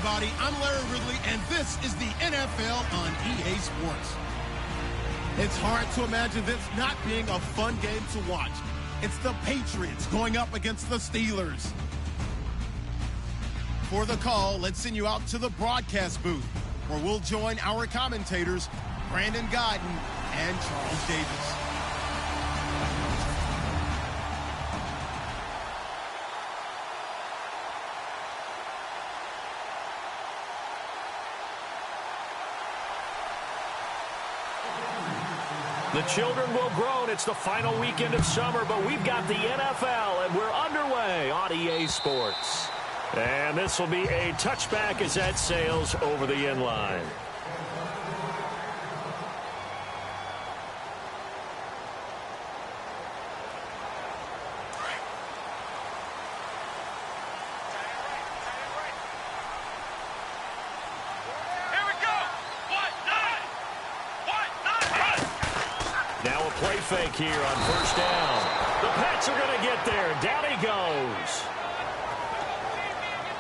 everybody. I'm Larry Ridley, and this is the NFL on EA Sports. It's hard to imagine this not being a fun game to watch. It's the Patriots going up against the Steelers. For the call, let's send you out to the broadcast booth, where we'll join our commentators, Brandon Gaudin and Charles Davis. The children will groan. It's the final weekend of summer, but we've got the NFL, and we're underway on EA Sports. And this will be a touchback as that sails over the end line. Now a play fake here on first down. The Pats are going to get there. Down he goes.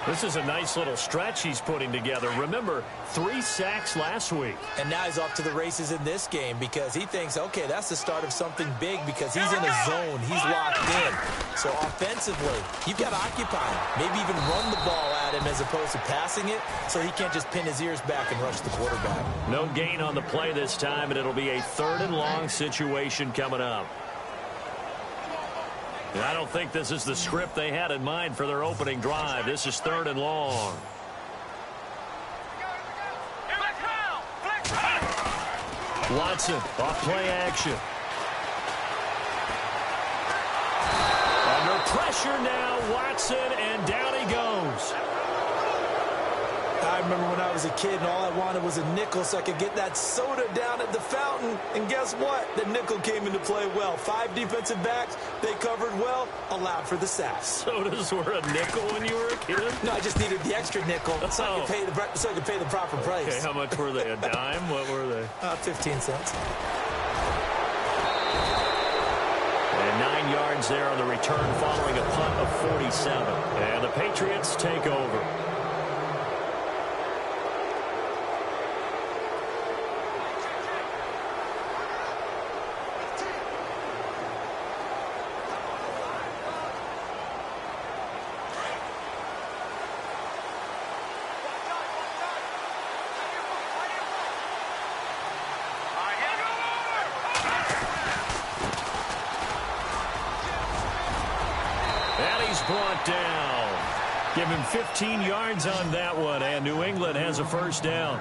This is a nice little stretch he's putting together. Remember, 3 sacks last week. And now he's off to the races in this game because he thinks, okay, that's the start of something big because he's in a zone. He's locked in. So offensively, you've got to occupy him. Maybe even run the ball at him as opposed to passing it so he can't just pin his ears back and rush the quarterback. No gain on the play this time, and it'll be a 3rd and long situation coming up. And I don't think this is the script they had in mind for their opening drive. This is 3rd and long. Watson off play action. Under pressure now, Watson, and down he goes. I remember when I was a kid and all I wanted was a nickel so I could get that soda down at the fountain. And guess what? The nickel came into play well. 5 defensive backs, they covered well, allowed for the sacks. Sodas were a nickel when you were a kid? No, I just needed the extra nickel so I could pay the proper price. Okay, how much were they? A dime? What were they? 15 cents. And 9 yards there on the return following a punt of 47. And the Patriots take over. Brought down. Give him 15 yards on that one, and New England has a first down.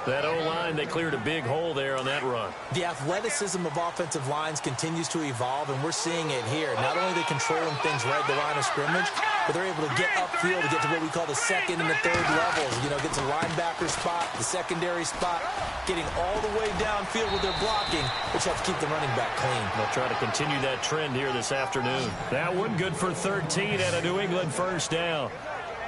That O-line, they cleared a big hole there on that run. The athleticism of offensive lines continues to evolve, and we're seeing it here. Not only are they controlling things right at the line of scrimmage, but they're able to get upfield to get to what we call the 2nd and the 3rd levels. You know, get to the linebacker spot, the secondary spot, getting all the way downfield with their blocking, which helps keep the running back clean. They'll try to continue that trend here this afternoon. That one good for 13 and a New England first down.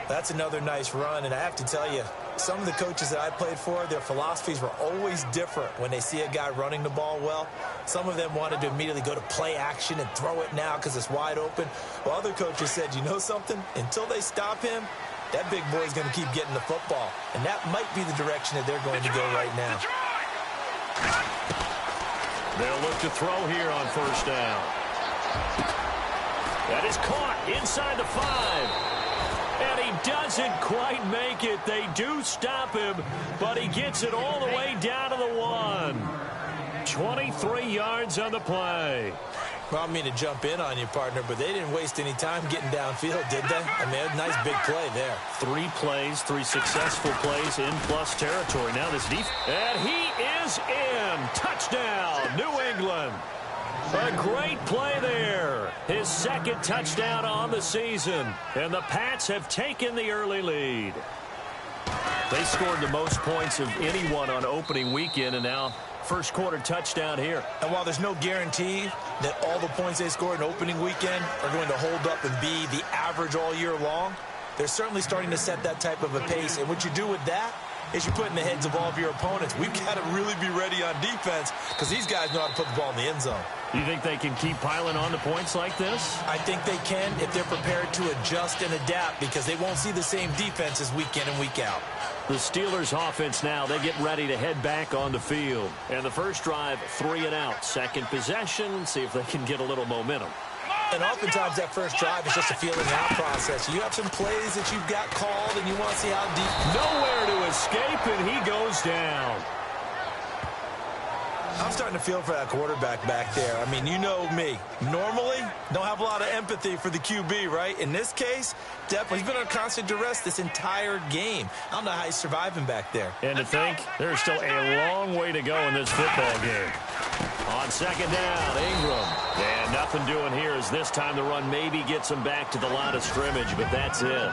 That's another nice run, and I have to tell you, some of the coaches that I played for, their philosophies were always different when they see a guy running the ball well. Some of them wanted to immediately go to play action and throw it now because it's wide open. While other coaches said, you know something? Until they stop him, that big boy's going to keep getting the football. And that might be the direction that they're going to go right now. They'll look to throw here on first down. That is caught inside the 5. And he doesn't quite make it. They do stop him, but he gets it all the way down to the 1. 23 yards on the play. Well, I mean to jump in on you, partner, but they didn't waste any time getting downfield, did they? I mean, a nice big play there. 3 plays, 3 successful plays in plus territory. Now this defense. And he is in. Touchdown, New England. A great play there. His 2nd touchdown on the season. And the Pats have taken the early lead. They scored the most points of anyone on opening weekend, and now first quarter touchdown here. And while there's no guarantee that all the points they scored in opening weekend are going to hold up and be the average all year long, they're certainly starting to set that type of a pace. And what you do with that is you put in the heads of all of your opponents. We've got to really be ready on defense because these guys know how to put the ball in the end zone. You think they can keep piling on the points like this? I think they can if they're prepared to adjust and adapt because they won't see the same defenses week in and week out. The Steelers offense now, they get ready to head back on the field. And the first drive, 3 and out. Second possession, see if they can get a little momentum. And oftentimes that first drive is just a feeling out process. You have some plays that you've got called and you want to see how deep. Nowhere to escape, and he goes down. I'm starting to feel for that quarterback back there. I mean, you know me. Normally, don't have a lot of empathy for the QB, right? In this case, definitely, he's been under constant duress this entire game. I don't know how he's surviving back there. And to think, there's still a long way to go in this football game. On second down, Ingram. And nothing doing here as this time the run maybe gets him back to the line of scrimmage, but that's it.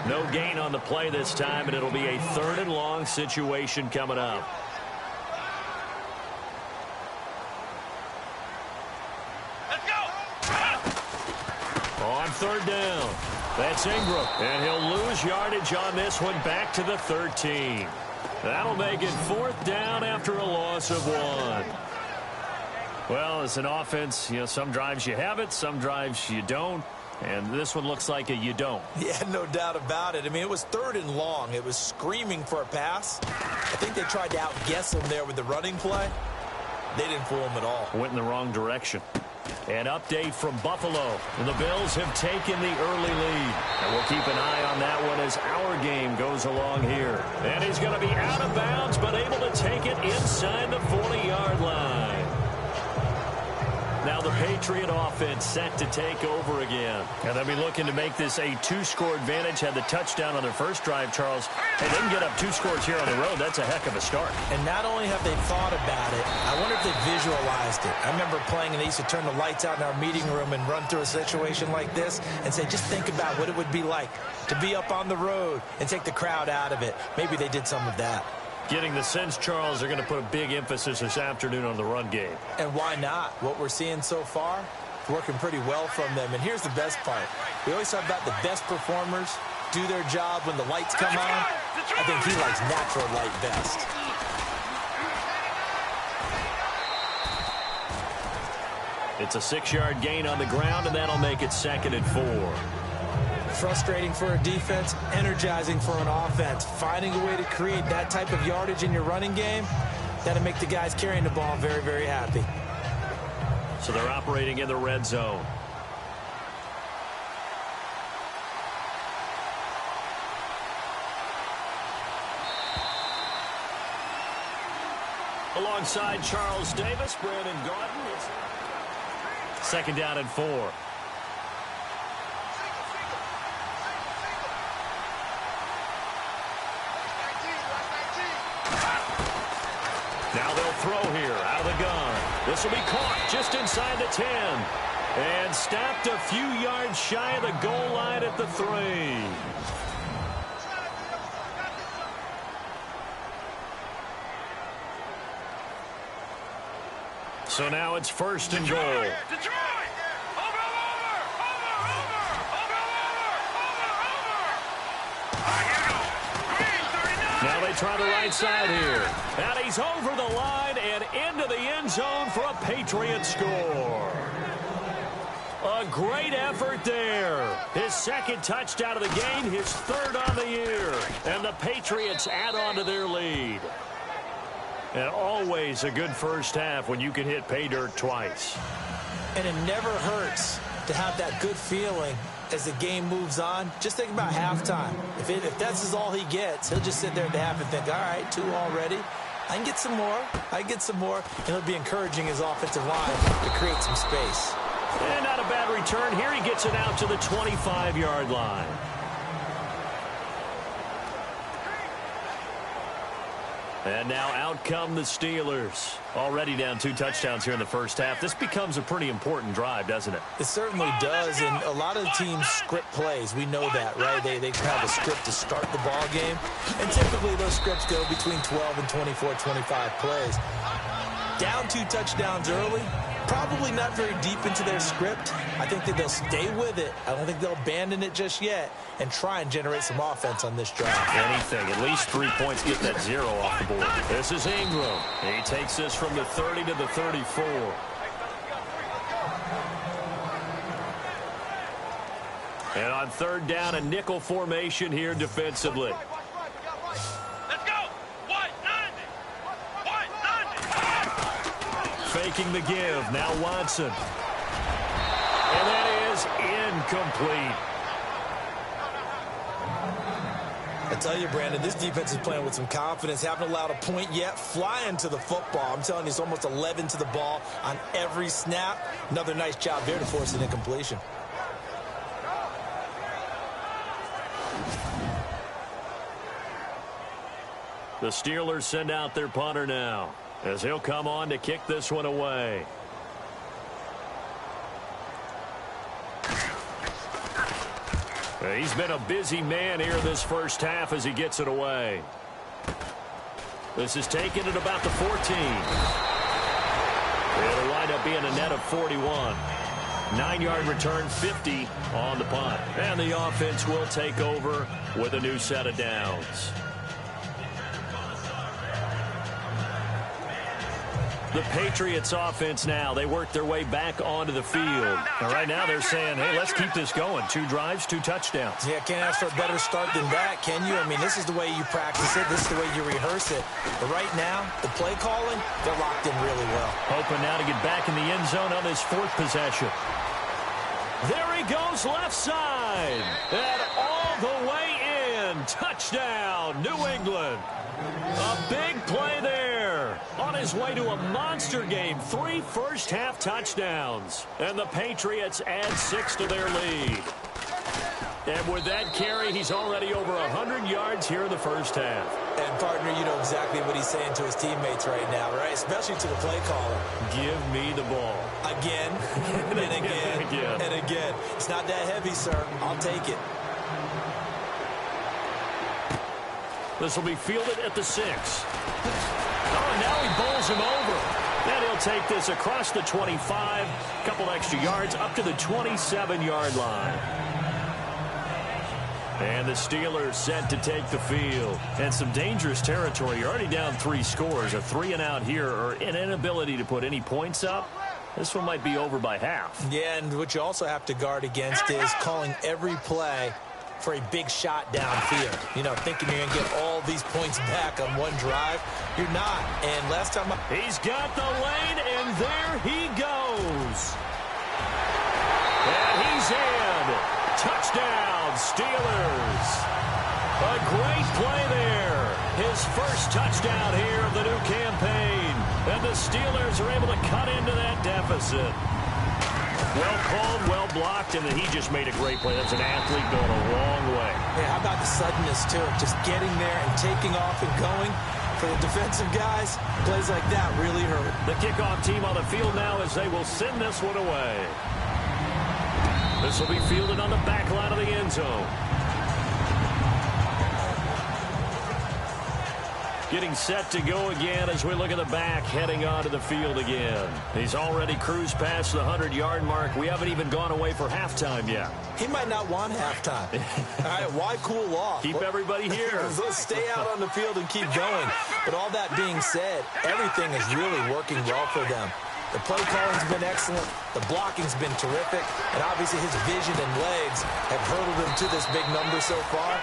No gain on the play this time, and it'll be a 3rd and long situation coming up. On 3rd down, that's Ingram, and he'll lose yardage on this one back to the 13. That'll make it 4th down after a loss of 1. Well, as an offense, some drives you have it, some drives you don't, and this one looks like a you don't. Yeah, no doubt about it. I mean, it was 3rd and long. It was screaming for a pass. I think they tried to outguess him there with the running play. They didn't fool him at all. Went in the wrong direction. An update from Buffalo. The Bills have taken the early lead. And we'll keep an eye on that one as our game goes along here. And he's going to be out of bounds, but able to take it inside the 40-yard line. Now the Patriot offense set to take over again. And they'll be looking to make this a 2-score advantage. Had the touchdown on their first drive, Charles. And then get up 2 scores here on the road. That's a heck of a start. And not only have they thought about it, I wonder if they visualized it. I remember playing and they used to turn the lights out in our meeting room and run through a situation like this and say, just think about what it would be like to be up on the road and take the crowd out of it. Maybe they did some of that. Getting the sense, Charles, they're going to put a big emphasis this afternoon on the run game. And why not? What we're seeing so far, working pretty well from them. And here's the best part. We always talk about the best performers do their job when the lights come on. I think he likes natural light best. It's a 6-yard gain on the ground, and that'll make it 2nd and 4. Frustrating for a defense, energizing for an offense. Finding a way to create that type of yardage in your running game, that'll make the guys carrying the ball very, very happy. So they're operating in the red zone. Alongside Charles Davis, Brandon Gaudin. 2nd down and 4. Now they'll throw here out of the gun. This will be caught just inside the 10. And stopped a few yards shy of the goal line at the 3. So now it's 1st and goal. Now they try the right side here. And he's over the line and into the end zone for a Patriot score. A great effort there. His 2nd touchdown of the game, his 3rd on the year. And the Patriots add on to their lead. And always a good first half when you can hit pay dirt twice. And it never hurts to have that good feeling as the game moves on. Just think about halftime. If that's all he gets, he'll just sit there at the half and think, all right, 2 already. I can get some more. I can get some more. And he'll be encouraging his offensive line to create some space. And not a bad return. Here he gets it out to the 25-yard line. And now out come the Steelers. Already down 2 touchdowns here in the first half. This becomes a pretty important drive, doesn't it? It certainly does, and a lot of the teams script plays. We know that, right? They have a script to start the ball game, and typically those scripts go between 12 and 24, 25 plays. Down 2 touchdowns early, Probably not very deep into their script. I think that they'll stay with it. I don't think they'll abandon it just yet and try and generate some offense on this drive. Anything. At least 3 points. Get that 0 off the board. This is Ingram. He takes this from the 30 to the 34. And on third down, a nickel formation here defensively. Let's go. White 90. White 90. Faking the give. Now Watson. And that is incomplete. I tell you, Brandon, this defense is playing with some confidence. Haven't allowed a point yet. Flying to the football. I'm telling you, it's almost 11 to the ball on every snap. Another nice job there to force an incompletion. The Steelers send out their punter now, as he'll come on to kick this one away. He's been a busy man here this first half as he gets it away. This is taken at about the 14. It'll wind up being a net of 41. 9-yard return, 50 on the punt. And the offense will take over with a new set of downs. The Patriots offense now, they work their way back onto the field. And right now they're saying, hey, let's keep this going. 2 drives, 2 touchdowns. Yeah, can't ask for a better start than that, can you? I mean, this is the way you practice it. This is the way you rehearse it. But right now, the play calling, they're locked in really well. Hoping now to get back in the end zone on this 4th possession. There he goes left side. And all the way in. Touchdown, New England. A big play there. On his way to a monster game. 3 first-half touchdowns. And the Patriots add 6 to their lead. And with that carry, he's already over 100 yards here in the first half. And, partner, you know exactly what he's saying to his teammates right now, right? Especially to the play caller. Give me the ball. Again, and again, and again. It's not that heavy, sir. I'll take it. This will be fielded at the 6. Oh, and now he bowls him over. And he'll take this across the 25. A couple extra yards up to the 27-yard line. And the Steelers set to take the field. And some dangerous territory. You're already down 3 scores. A 3-and-out here, or an inability to put any points up. This one might be over by half. Yeah, and what you also have to guard against is calling every play for a big shot downfield. You know, thinking you're going to get all these points back on one drive. You're not. And last time he's got the lane, and there he goes. And he's in. Touchdown, Steelers. A great play there. His first touchdown here of the new campaign. And the Steelers are able to cut into that deficit. Well called, well blocked, and then he just made a great play. That's an athlete going a long way. Yeah, how about the suddenness, too? Just getting there and taking off and going. For the defensive guys, plays like that really hurt. The kickoff team on the field now as they will send this one away. This will be fielded on the back line of the end zone. Getting set to go again as we look at the back, heading onto the field again. He's already cruised past the 100-yard mark. We haven't even gone away for halftime yet. He might not want halftime. All right, why cool off? Keep everybody here. Let's stay out on the field and keep going. But all that being said, everything is really working well for them. The play calling's been excellent. The blocking's been terrific. And obviously his vision and legs have hurdled him to this big number so far.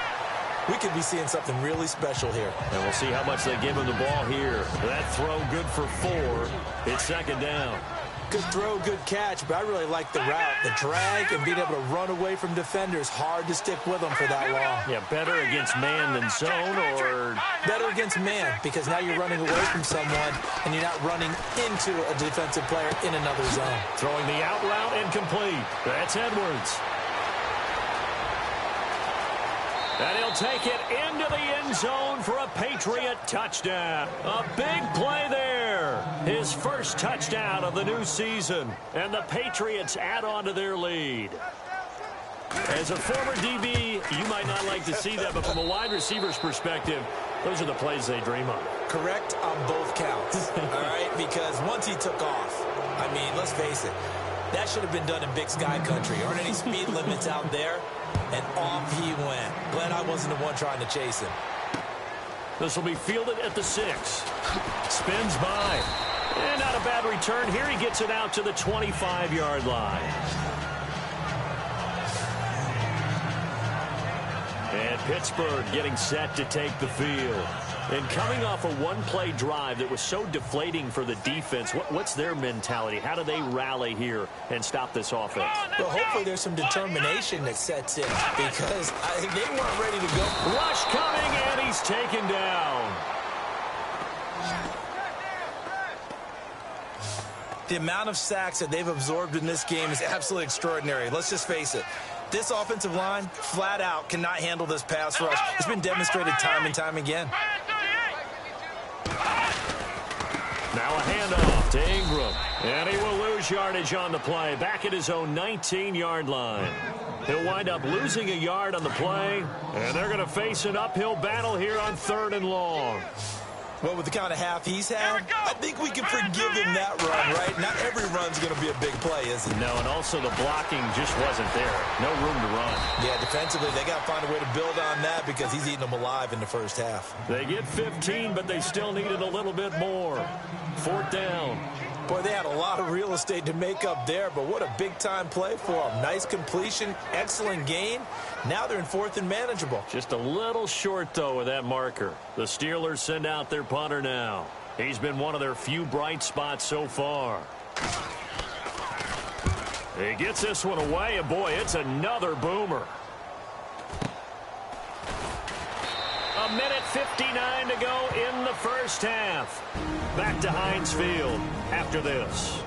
We could be seeing something really special here. And we'll see how much they give him the ball here. That throw good for 4. It's second down. Good throw, good catch, but I really like the route. The drag and being able to run away from defenders. Hard to stick with them for that long. Yeah, better against man than zone, or better against man, because now you're running away from someone and you're not running into a defensive player in another zone. Throwing the out route incomplete. That's Edwards. And he'll take it into the end zone for a Patriot touchdown. A big play there. His first touchdown of the new season. And the Patriots add on to their lead. As a former DB, you might not like to see that, but from a wide receiver's perspective, those are the plays they dream of. Correct on both counts, all right? Because once he took off, I mean, let's face it, that should have been done in Big Sky country. Aren't any speed limits out there? And off he went. Glad I wasn't the one trying to chase him. This will be fielded at the 6. Spins by. And not a bad return. Here he gets it out to the 25-yard line. And Pittsburgh getting set to take the field. And coming off a one-play drive that was so deflating for the defense, what's their mentality? How do they rally here and stop this offense? Well, hopefully there's some determination that sets in because they weren't ready to go. Rush coming, and he's taken down. The amount of sacks that they've absorbed in this game is absolutely extraordinary. Let's just face it. This offensive line, flat out, cannot handle this pass rush. It's been demonstrated time and time again. Now a handoff to Ingram. And he will lose yardage on the play. Back at his own 19-yard line. He'll wind up losing a yard on the play. And they're going to face an uphill battle here on 3rd and long. Well, with the kind of half he's had, I think we can forgive him that run, right? Not every run's going to be a big play, is it? No, and also the blocking just wasn't there. No room to run. Yeah, defensively, they got to find a way to build on that because he's eating them alive in the first half. They get 15, but they still needed a little bit more. 4th down. Boy, they had a lot of real estate to make up there, but what a big-time play for them. Nice completion, excellent gain. Now they're in 4th and manageable. Just a little short, though, with that marker. The Steelers send out their punter now. He's been one of their few bright spots so far. He gets this one away, and boy, it's another boomer. A minute 59 to go in the first half. Back to Heinz Field after this.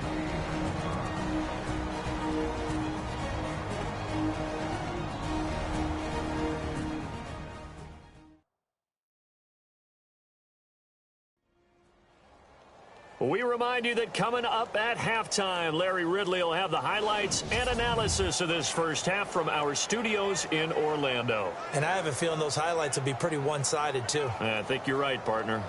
We remind you that coming up at halftime, Larry Ridley will have the highlights and analysis of this first half from our studios in Orlando. And I have a feeling those highlights will be pretty one-sided, too. I think you're right, partner.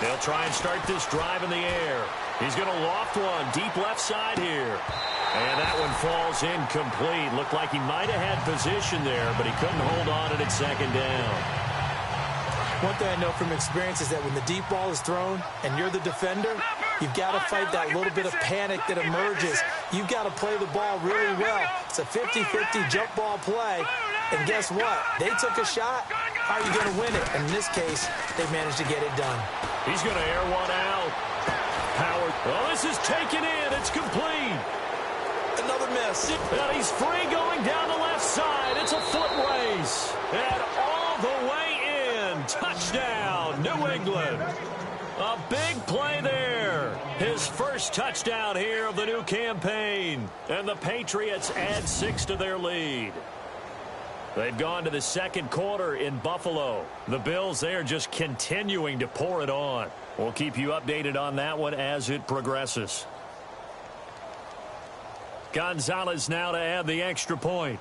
They'll try and start this drive in the air. He's going to loft one deep left side here. And that one falls incomplete. Looked like he might have had position there, but he couldn't hold on at 2nd down. One thing I know from experience is that when the deep ball is thrown and you're the defender, you've got to fight that little bit of panic that emerges. You've got to play the ball really well. It's a 50-50 jump ball play. And guess what? They took a shot. How are you going to win it? And in this case, they managed to get it done. He's going to air one out. Howard. Oh, this is taken in. It's complete. Another miss. And he's free going down the left side. It's a foot race. And all the way in. Touchdown, New England. A big play there. His first touchdown here of the new campaign. And the Patriots add 6 to their lead. They've gone to the second quarter in Buffalo. The Bills, they are just continuing to pour it on. We'll keep you updated on that one as it progresses. Gonzalez now to add the extra point.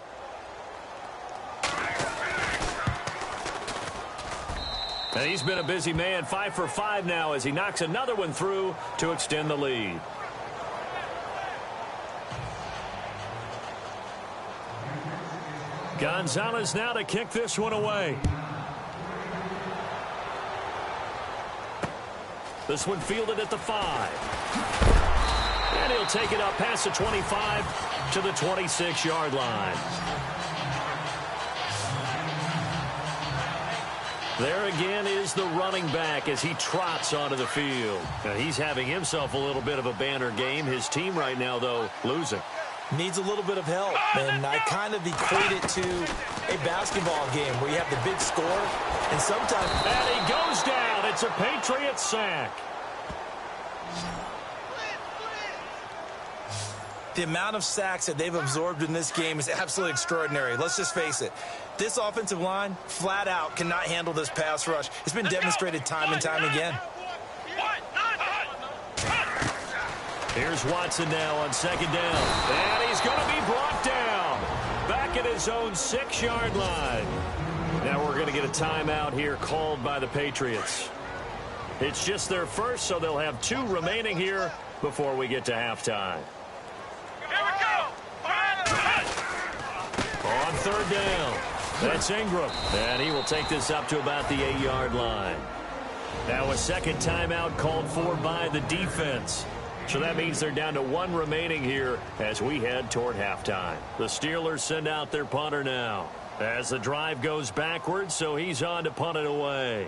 And he's been a busy man, 5 for 5 now as he knocks another one through to extend the lead. Gonzalez now to kick this one away. This one fielded at the 5. And he'll take it up past the 25 to the 26-yard line. There again is the running back as he trots onto the field. Now he's having himself a little bit of a banner game. His team right now, though, losing. Needs a little bit of help, and I kind of equate it to a basketball game where you have the big score, and sometimes... And he goes down. It's a Patriots sack. The amount of sacks that they've absorbed in this game is absolutely extraordinary. Let's just face it. This offensive line, flat out, cannot handle this pass rush. It's been demonstrated time and time again. Here's Watson now on 2nd down. And he's going to be brought down. at his own 6-yard line. Now we're going to get a timeout here called by the Patriots. It's just their first, so they'll have 2 remaining here before we get to halftime. Here we go. On 3rd down, that's Ingram. And he will take this up to about the 8-yard line. Now a second timeout called for by the defense. So that means they're down to 1 remaining here as we head toward halftime. The Steelers send out their punter now as the drive goes backwards, so he's on to punt it away.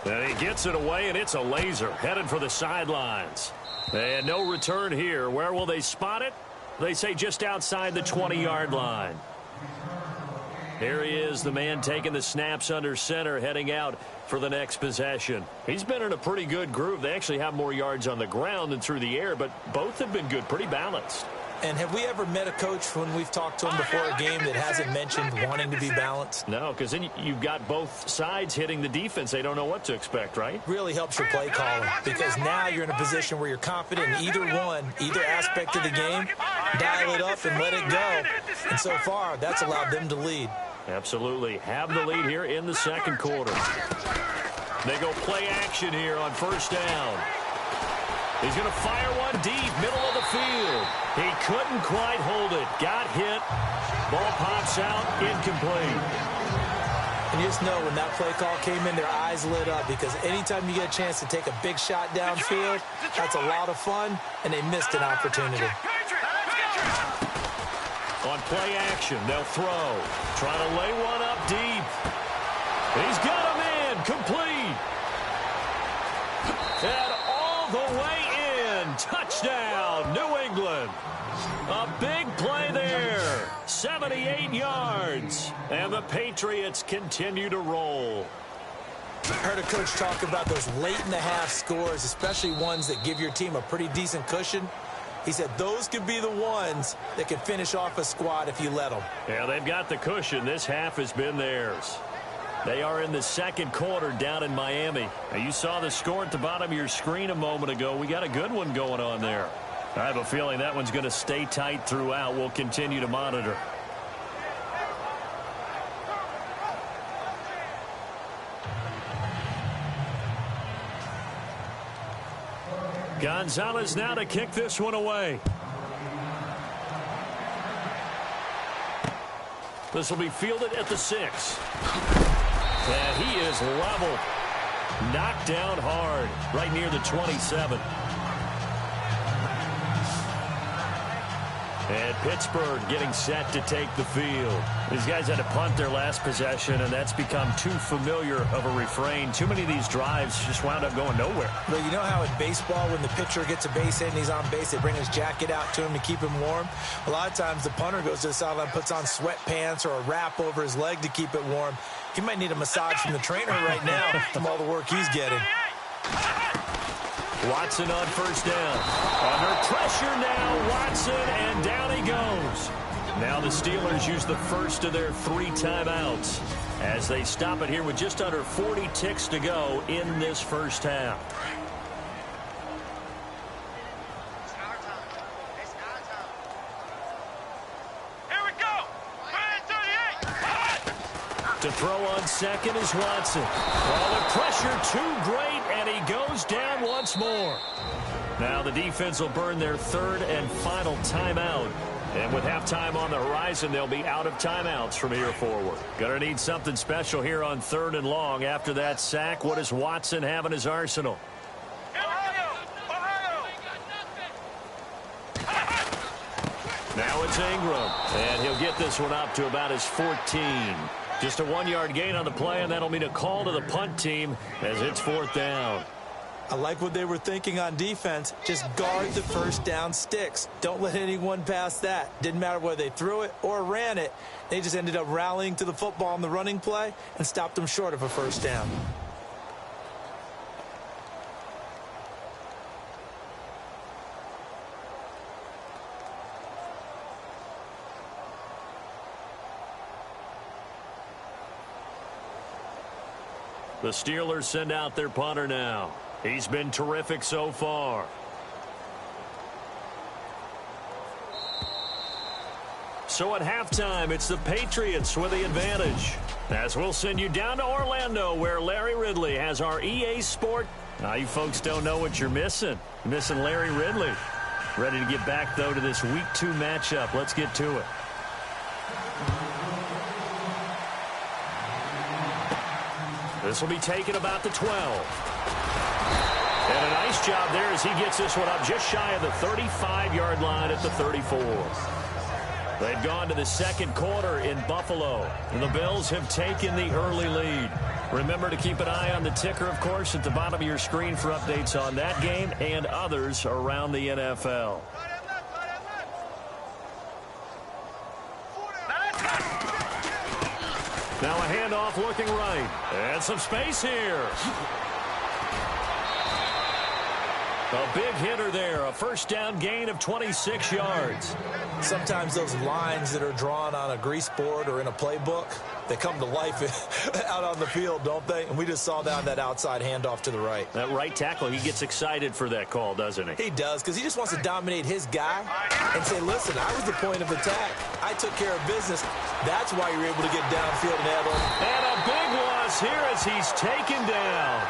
And he gets it away, and it's a laser headed for the sidelines. And no return here. Where will they spot it? They say just outside the 20-yard line. Here he is, the man taking the snaps under center, heading out for the next possession. He's been in a pretty good groove. They actually have more yards on the ground than through the air, but both have been good, pretty balanced. And have we ever met a coach when we've talked to him before a game that hasn't mentioned wanting to be balanced? No, because then you've got both sides hitting the defense. They don't know what to expect, right? Really helps your play calling, because now you're in a position where you're confident in either aspect of the game. Dial it up and let it go. And so far, that's allowed them to lead. Absolutely. Have the lead here in the second quarter. They go play action here on 1st down. He's going to fire one deep, middle of the field. He couldn't quite hold it. Got hit. Ball pops out, incomplete. And you just know when that play call came in, their eyes lit up, because anytime you get a chance to take a big shot downfield, that's a lot of fun, and they missed an opportunity. On play action, they'll throw. Trying to lay one up deep. He's got him in. Complete. And all the way in. Touchdown, New England. A big play there. 78 yards. And the Patriots continue to roll. I heard a coach talk about those late-in-the-half scores, especially ones that give your team a pretty decent cushion. He said those could be the ones that could finish off a squad if you let them. Yeah, they've got the cushion. This half has been theirs. They are in the second quarter down in Miami. Now, you saw the score at the bottom of your screen a moment ago. We got a good one going on there. I have a feeling that one's going to stay tight throughout. We'll continue to monitor. Gonzalez now to kick this one away. This will be fielded at the 6. And he is level. Knocked down hard right near the 27. And Pittsburgh getting set to take the field. These guys had to punt their last possession, and that's become too familiar of a refrain. Too many of these drives just wound up going nowhere. Well, you know how in baseball, when the pitcher gets a base hit and he's on base, they bring his jacket out to him to keep him warm? A lot of times the punter goes to the sideline, puts on sweatpants or a wrap over his leg to keep it warm. He might need a massage from the trainer right now from all the work he's getting. Watson on 1st down. Under pressure now, Watson, and down he goes. Now the Steelers use the first of their 3 timeouts as they stop it here with just under 40 ticks to go in this first half. Here we go. 38. To throw on second is Watson. Well, the pressure too great, and he goes down once more. Now the defense will burn their 3rd and final timeout. And with halftime on the horizon, they'll be out of timeouts from here forward. Gonna need something special here on 3rd and long. After that sack, what does Watson have in his arsenal? Now it's Ingram, and he'll get this one up to about his 14. Just a 1-yard gain on the play, and that'll mean a call to the punt team as it's 4th down. I like what they were thinking on defense. Just guard the first down sticks. Don't let anyone pass that. Didn't matter whether they threw it or ran it. They just ended up rallying to the football on the running play and stopped them short of a first down. The Steelers send out their punter now. He's been terrific so far. So at halftime, it's the Patriots with the advantage. As we'll send you down to Orlando, where Larry Ridley has our EA Sport. Now, you folks don't know what you're missing. You're missing Larry Ridley. Ready to get back, though, to this Week 2 matchup. Let's get to it. This will be taken about the 12. And a nice job there as he gets this one up just shy of the 35-yard line at the 34. They've gone to the second quarter in Buffalo, and the Bills have taken the early lead. Remember to keep an eye on the ticker, of course, at the bottom of your screen for updates on that game and others around the NFL. Now a handoff looking right. And some space here. A big hitter there. A first down gain of 26 yards. Sometimes those lines that are drawn on a grease board or in a playbook, they come to life out on the field, don't they? And we just saw that outside handoff to the right. That right tackle, he gets excited for that call, doesn't he? He does, because he just wants to dominate his guy and say, listen, I was the point of attack. I took care of business. That's why you're able to get downfield and add on. And a big loss here as he's taken down.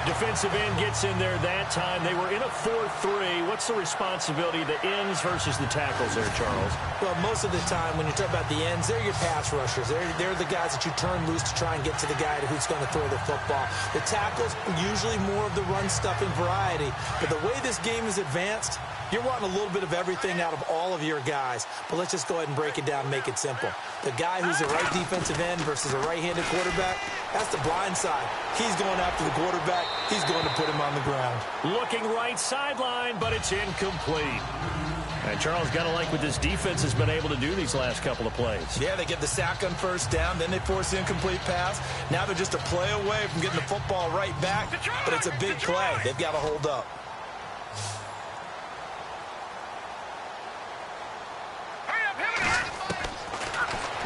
Defensive end gets in there that time. They were in a 4-3. What's the responsibility of the ends versus the tackles there, Charles? Well, most of the time when you talk about the ends, they're your pass rushers. They're the guys that you turn loose to try and get to the guy who's going to throw the football. The tackles, usually more of the run-stuffing variety. But the way this game is advanced, you're wanting a little bit of everything out of all of your guys. But let's just go ahead and break it down and make it simple. The guy who's a right defensive end versus a right-handed quarterback, that's the blind side. He's going after the quarterback. He's going to put him on the ground. Looking right sideline, but it's incomplete. And Charles, got to like what this defense has been able to do these last couple of plays. Yeah, they get the sack on first down, then they force the incomplete pass. Now they're just a play away from getting the football right back, but it's a big play. They've got to hold up.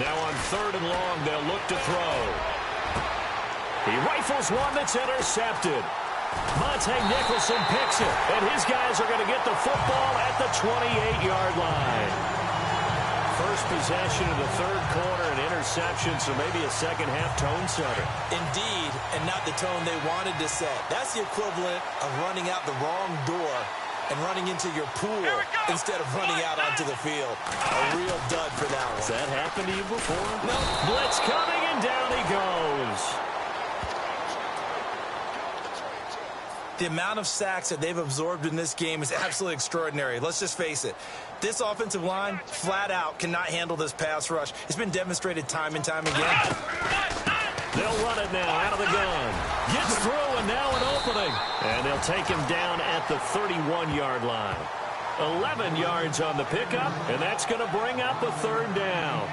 Now on 3rd and long, they'll look to throw. He rifles one that's intercepted. Monte Nicholson picks it, and his guys are going to get the football at the 28-yard line. First possession of the 3rd quarter, an interception, so maybe a second-half tone setter. Indeed, and not the tone they wanted to set. That's the equivalent of running out the wrong door and running into your pool instead of running out onto the field. A real dud for that one. Has that happened to you before? No. Blitz coming, and down he goes. The amount of sacks that they've absorbed in this game is absolutely extraordinary. Let's just face it. This offensive line, flat out, cannot handle this pass rush. It's been demonstrated time and time again. They'll run it now out of the gun. Gets through, and now an opening. And they'll take him down at the 31-yard line. 11 yards on the pickup, and that's going to bring up a 3rd down.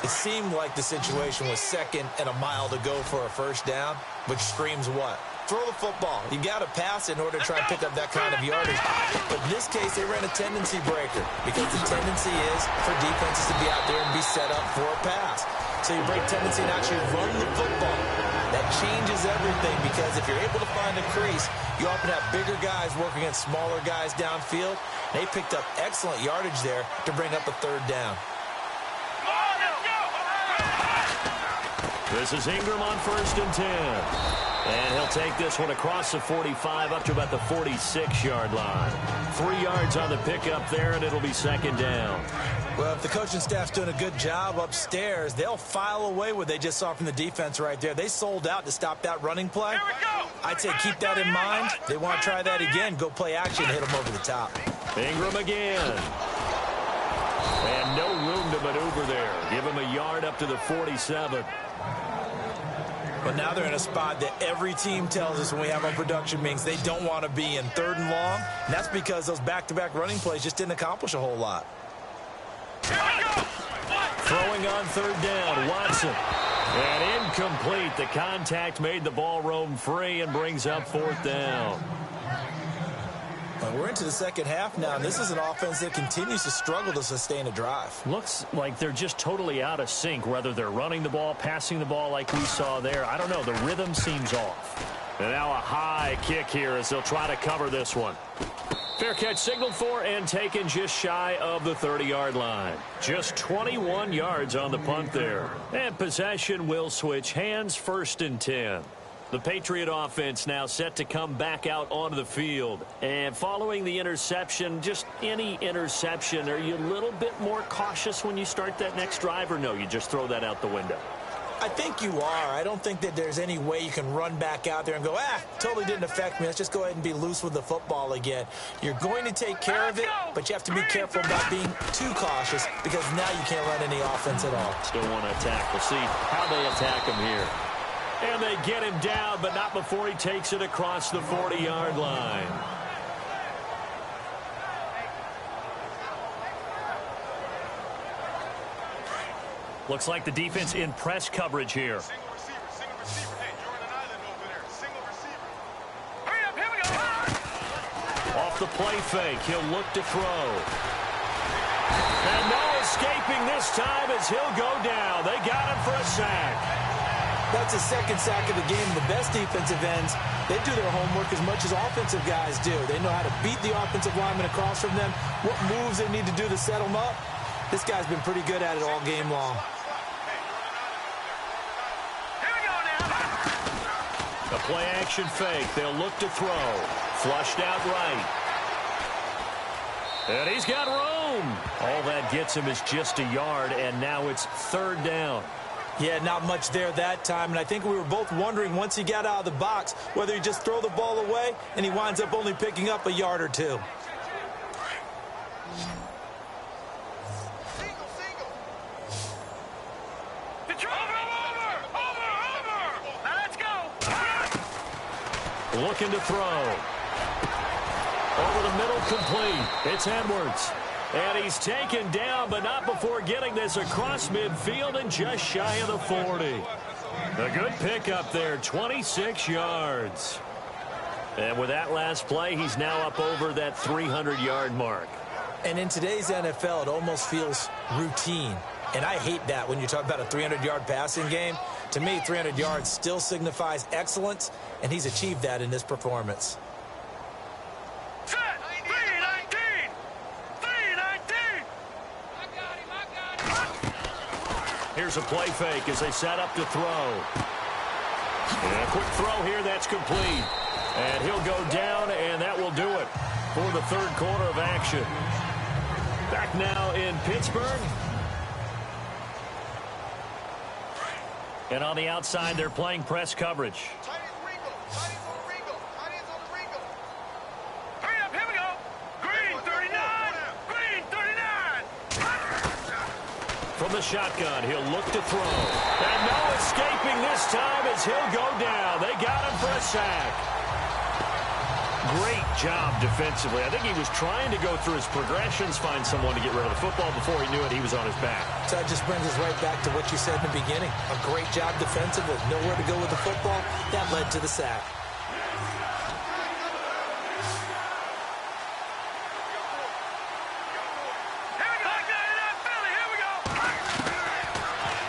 It seemed like the situation was 2nd and a mile to go for a first down, which screams what? Throw the football. You got to pass in order to try and pick up that kind of yardage. But in this case, they ran a tendency breaker because the tendency is for defenses to be out there and be set up for a pass. So you break tendency and actually run the football. That changes everything because if you're able to find a crease, you often have bigger guys working against smaller guys downfield. They picked up excellent yardage there to bring up a 3rd down. This is Ingram on 1st and 10. And he'll take this one across the 45 up to about the 46-yard line. 3 yards on the pickup there, and it'll be 2nd down. Well, if the coaching staff's doing a good job upstairs, they'll file away what they just saw from the defense right there. They sold out to stop that running play. I'd say keep that in mind. They want to try that again. Go play action and hit them over the top. Ingram again. And no room to maneuver there. Give him a yard up to the 47. But now they're in a spot that every team tells us when we have our production meetings they don't want to be in, 3rd and long. And that's because those back-to-back running plays just didn't accomplish a whole lot. Throwing on 3rd down, Watson. And incomplete. The contact made the ball roam free and brings up 4th down. We're into the second half now, and this is an offense that continues to struggle to sustain a drive. Looks like they're just totally out of sync, whether they're running the ball, passing the ball like we saw there. I don't know. The rhythm seems off. And now a high kick here as they'll try to cover this one. Fair catch signaled for and taken just shy of the 30-yard line. Just 21 yards on the punt there. And possession will switch hands, 1st and 10. The Patriot offense now set to come back out onto the field. And following the interception, just any interception, are you a little bit more cautious when you start that next drive, or no, you just throw that out the window? I think you are. I don't think that there's any way you can run back out there and go, totally didn't affect me. Let's just go ahead and be loose with the football again. You're going to take care of it, but you have to be careful about being too cautious because now you can't run any offense at all. Still want to attack. We'll see how they attack him here. And they get him down, but not before he takes it across the 40-yard line. Looks like the defense in press coverage here. Single receiver. Hey, Jordan Island over there. Single receiver. Hurry up, here we go. Off the play fake, he'll look to throw. And no escaping this time as he'll go down. They got him for a sack. That's his 2nd sack of the game. The best defensive ends, they do their homework as much as offensive guys do. They know how to beat the offensive lineman across from them, what moves they need to do to set them up. This guy's been pretty good at it all game long. A play action fake. They'll look to throw. Flushed out right. And he's got room. All that gets him is just a yard, and now it's 3rd down. Yeah, not much there that time, and I think we were both wondering once he got out of the box whether he just throw the ball away, and he winds up only picking up a yard or two. Looking to throw. Over the middle, complete. It's Edwards. And he's taken down, but not before getting this across midfield and just shy of the 40. A good pickup there, 26 yards. And with that last play, he's now up over that 300-yard mark. And in today's NFL, it almost feels routine. And I hate that when you talk about a 300-yard passing game. To me, 300 yards still signifies excellence, and he's achieved that in this performance. Set! 319! 319! Here's a play fake as they set up to throw. And a quick throw here, that's complete. And he'll go down, and that will do it for the 3rd quarter of action. Back now in Pittsburgh. And on the outside, they're playing press coverage. Hurry up, here we go. Green 39! Green 39! From the shotgun, he'll look to throw. And no escaping this time as he'll go down. They got him for a sack. Great job defensively. I think he was trying to go through his progressions, find someone to get rid of the football. Before he knew it, he was on his back. So that just brings us right back to what you said in the beginning. A great job defensively. Nowhere to go with the football. That led to the sack.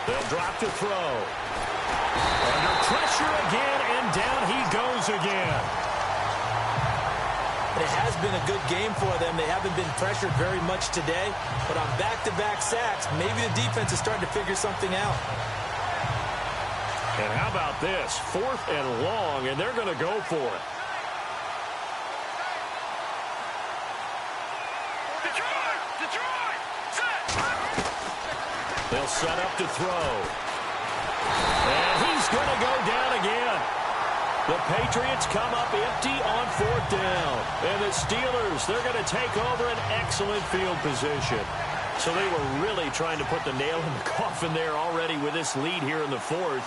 They'll drop to throw. Under pressure again, and down he goes again. It has been a good game for them. They haven't been pressured very much today, but on back-to-back sacks, maybe the defense is starting to figure something out. And how about this? 4th and long, and they're going to go for it. Detroit! Set! They'll set up to throw. And he's going to go down again. The Patriots come up empty on 4th down. And the Steelers, they're going to take over an excellent field position. So they were really trying to put the nail in the coffin there already with this lead here in the 4th,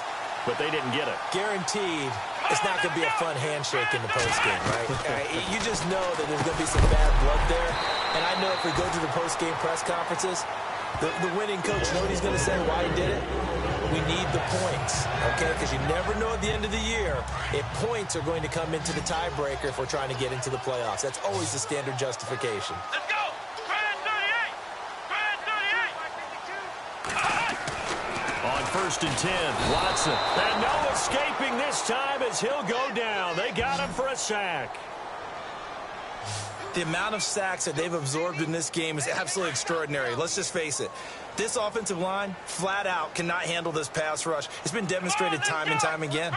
but they didn't get it. Guaranteed it's not going to be a fun handshake in the postgame, right? You just know that there's going to be some bad blood there. And I know if we go to the postgame press conferences, the winning coach, know what he's going to say, why he did it? We need the points, okay? Because you never know at the end of the year if points are going to come into the tiebreaker if we're trying to get into the playoffs. That's always the standard justification. Let's go! Grand 38! Grand 38! On 1st and 10, Watson. And no escaping this time as he'll go down. They got him for a sack. The amount of sacks that they've absorbed in this game is absolutely extraordinary. Let's just face it. This offensive line, flat out, cannot handle this pass rush. It's been demonstrated time and time again.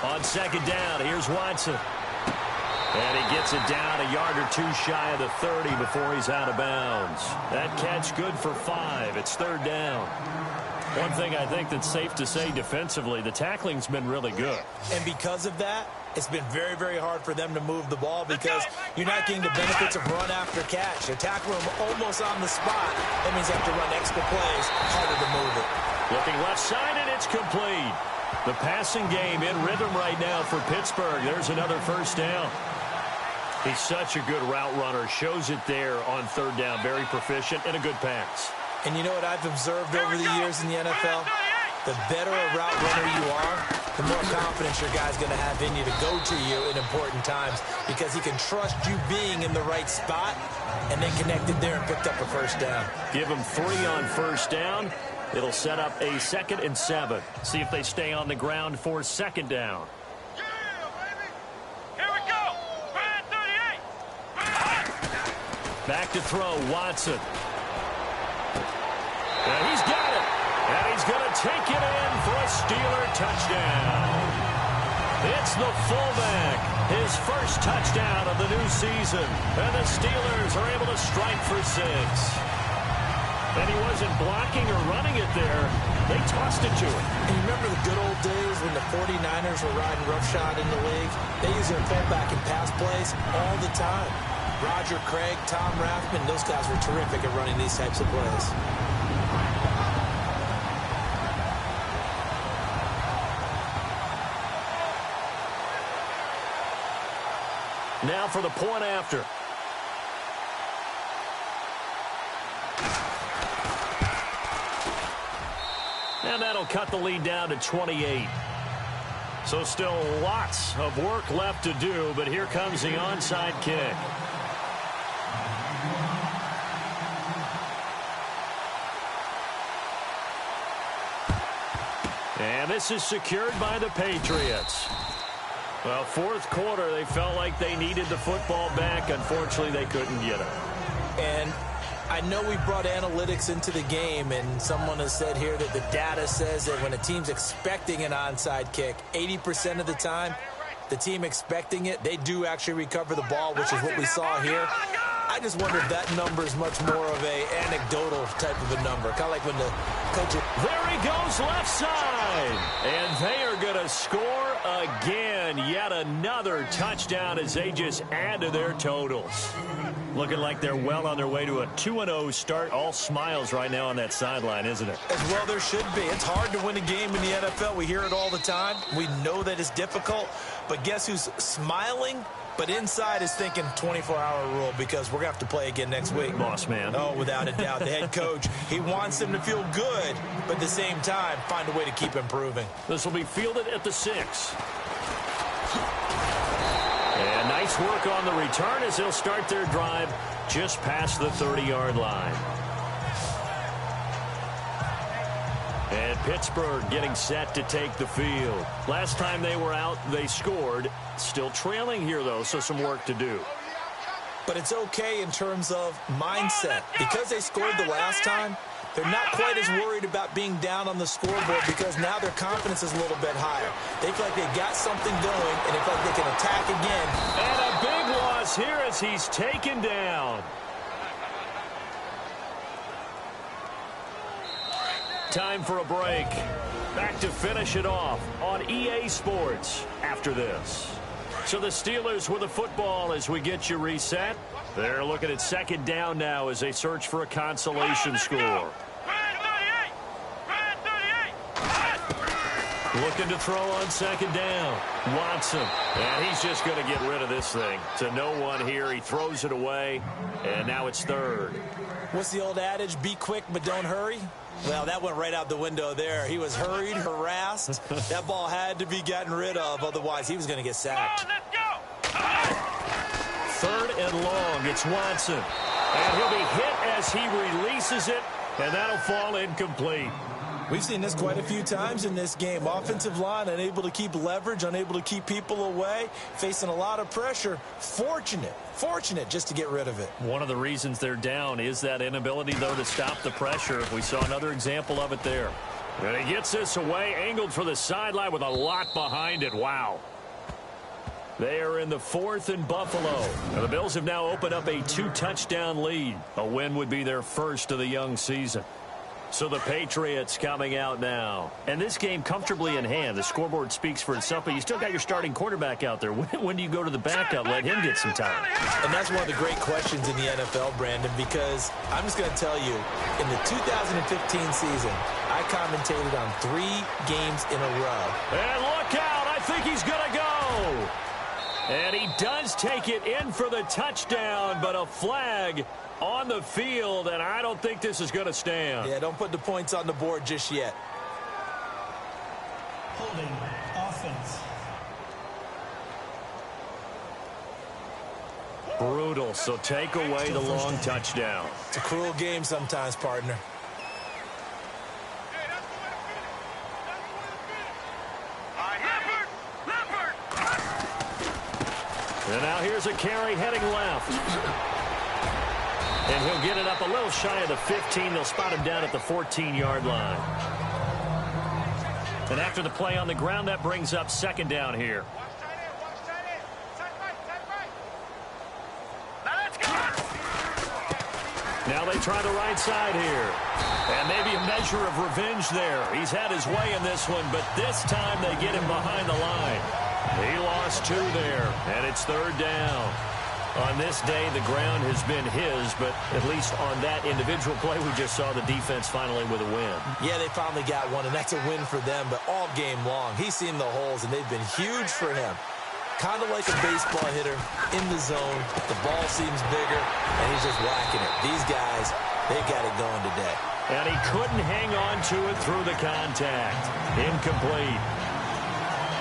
On second down, here's Watson. And he gets it down a yard or two shy of the 30 before he's out of bounds. That catch good for 5. It's third down. One thing I think that's safe to say defensively, the tackling's been really good. And because of that, it's been very, very hard for them to move the ball because you're not getting the benefits of run after catch. They're tackling them almost on the spot. That means they have to run extra plays, harder to move it. Looking left side, and it's complete. The passing game in rhythm right now for Pittsburgh. There's another first down. He's such a good route runner. Shows it there on third down. Very proficient and a good pass. And you know what I've observed over the years in the NFL? The better a route runner you are, the more confidence your guy's going to have in you to go to you in important times because he can trust you being in the right spot and then connected there and picked up a first down. Give him 3 on first down. It'll set up a 2nd and 7. See if they stay on the ground for second down. Yeah, baby. Here we go. 38. Back to throw, Watson. And he's got it. And he's going to take it in for a Steeler touchdown. It's the fullback. His first touchdown of the new season. And the Steelers are able to strike for 6. And he wasn't blocking or running it there. They tossed it to him. And you remember the good old days when the 49ers were riding roughshod in the league? They used their fullback in pass plays all the time. Roger Craig, Tom Rathman, those guys were terrific at running these types of plays. Now for the point after. And that'll cut the lead down to 28. So still lots of work left to do, but here comes the onside kick. And this is secured by the Patriots. Well, fourth quarter, they felt like they needed the football back. Unfortunately, they couldn't get it. And I know we brought analytics into the game, and someone has said here that the data says that when a team's expecting an onside kick, 80% of the time, the team expecting it, they do actually recover the ball, which is what we saw here. I just wonder if that number is much more of a anecdotal type of a number, kind of like when the coach... There he goes, left side. And they are going to score again. Yet another touchdown as they just add to their totals. Looking like they're well on their way to a 2-0 start. All smiles right now on that sideline, isn't it? As well there should be. It's hard to win a game in the NFL. We hear it all the time. We know that it's difficult. But guess who's smiling? But inside is thinking 24-hour rule because we're going to have to play again next week. Boss man. Oh, without a doubt. The head coach, he wants them to feel good, but at the same time, find a way to keep improving. This will be fielded at the 6. And nice work on the return as they'll start their drive just past the 30-yard line. And Pittsburgh getting set to take the field. Last time they were out, they scored. Still trailing here, though, so some work to do. But it's okay in terms of mindset. Because they scored the last time, they're not quite as worried about being down on the scoreboard because now their confidence is a little bit higher. They feel like they've got something going, and they feel like they can attack again. And a big loss here as he's taken down. Time for a break. Back to finish it off on EA Sports after this. So the Steelers with the football as we get you reset. They're looking at second down now as they search for a consolation score. Looking to throw on second down. Watson. And he's just going to get rid of this thing. To no one here. He throws it away. And now it's third. What's the old adage? Be quick, but don't hurry. Well, that went right out the window there. He was hurried, harassed. That ball had to be gotten rid of. Otherwise, he was going to get sacked. Third and long. It's Watson. And he'll be hit as he releases it. And that'll fall incomplete. We've seen this quite a few times in this game. Offensive line unable to keep leverage, unable to keep people away, facing a lot of pressure. Fortunate just to get rid of it. One of the reasons they're down is that inability, though, to stop the pressure. We saw another example of it there. And he gets this away, angled for the sideline with a lot behind it. Wow. They are in the 4th and Buffalo. Now, the Bills have now opened up a 2-touchdown lead. A win would be their first of the young season. So the Patriots coming out now. And this game comfortably in hand. The scoreboard speaks for itself, but you still got your starting quarterback out there. When do you go to the backup, let him get some time? And that's one of the great questions in the NFL, Brandon, because I'm just going to tell you, in the 2015 season, I commentated on 3 games in a row. And look out, I think he's going to go. And he does take it in for the touchdown, but a flag on the field, and I don't think this is going to stand. Yeah, don't put the points on the board just yet. Holding offense. Brutal, so take away the long touchdown. It's a cruel game sometimes, partner. And now here's a carry heading left. And he'll get it up a little shy of the 15. They'll spot him down at the 14-yard line. And after the play on the ground, that brings up 2nd down here. Now they try the right side here. And maybe a measure of revenge there. He's had his way in this one, but this time they get him behind the line. He lost 2 there, and it's 3rd down. On this day, the ground has been his, but at least on that individual play, we just saw the defense finally with a win. Yeah, they finally got one, and that's a win for them, but all game long, he's seen the holes, and they've been huge for him. Kind of like a baseball hitter in the zone. The ball seems bigger, and he's just whacking it. These guys, they got it going today. And he couldn't hang on to it through the contact. Incomplete.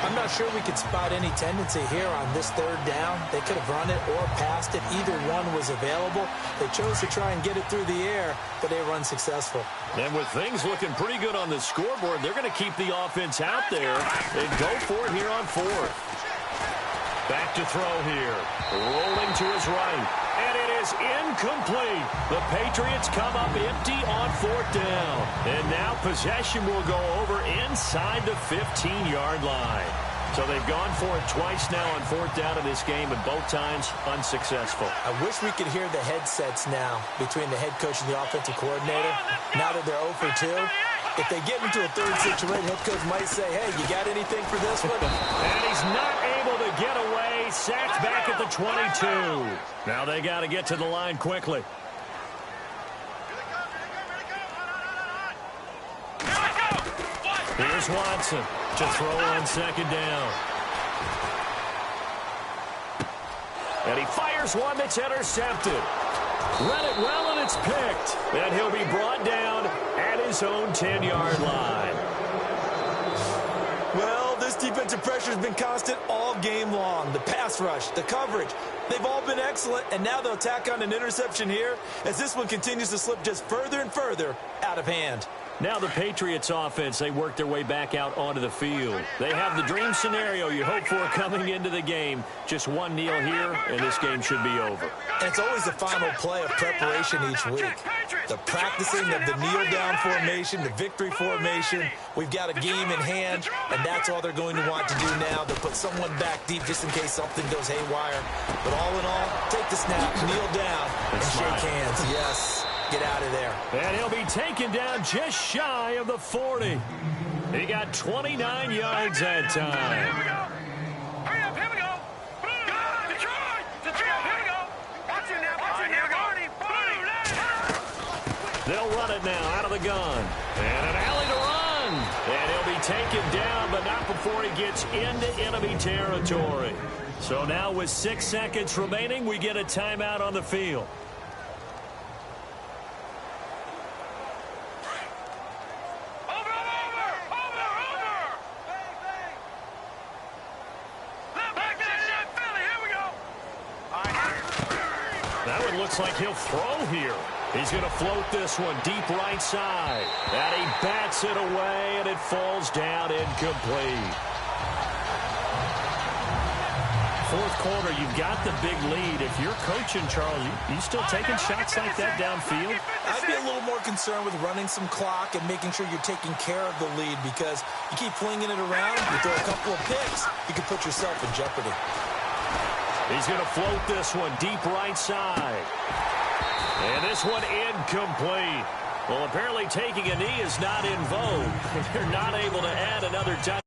I'm not sure we could spot any tendency here on this 3rd down. They could have run it or passed it. Either one was available. They chose to try and get it through the air, but they were unsuccessful. And with things looking pretty good on the scoreboard, they're going to keep the offense out there. They go for it here on 4th. Back to throw here. Rolling to his right. And it is incomplete. The Patriots come up empty on 4th down. And now possession will go over inside the 15-yard line. So they've gone for it twice now on 4th down in this game, and both times unsuccessful. I wish we could hear the headsets now between the head coach and the offensive coordinator. Now that they're 0 for 2. If they get into a 3rd situation, head coach might say, hey, you got anything for this one? And he's not able to get away. Sacked back at the 22. Now they got to get to the line quickly. Here's Watson to throw on 2nd down. And he fires one that's intercepted. Read it well, and it's picked. And he'll be brought down at his own 10-yard line. Well, this defensive pressure has been constant all game long. The pass rush, the coverage, they've all been excellent, and now they'll tack on an interception here as this one continues to slip just further and further out of hand. Now the Patriots offense, they work their way back out onto the field. They have the dream scenario you hope for coming into the game. Just one kneel here, and this game should be over. And it's always the final play of preparation each week. The practicing of the kneel-down formation, the victory formation. We've got a game in hand, and that's all they're going to want to do now. They'll put someone back deep just in case something goes haywire. But all in all, take the snap, kneel down, and shake hands. Yes. Get out of there. And he'll be taken down just shy of the 40. He got 29 yards that time. Hurry up, here we go. Detroit, here we go. Watch it now, They'll run it now out of the gun. And an alley to run. And he'll be taken down, but not before he gets into enemy territory. So now with 6 seconds remaining, we get a timeout on the field. Looks like he'll throw here. He's going to float this one deep right side. And he bats it away, and it falls down incomplete. Fourth quarter, you've got the big lead. If you're coaching, Charles, you still taking shots like that downfield? I'd be a little more concerned with running some clock and making sure you're taking care of the lead, because you keep flinging it around, you throw a couple of picks, you can put yourself in jeopardy. He's going to float this one deep right side. And this one incomplete. Well, apparently taking a knee is not in vogue. They're not able to add another touchdown.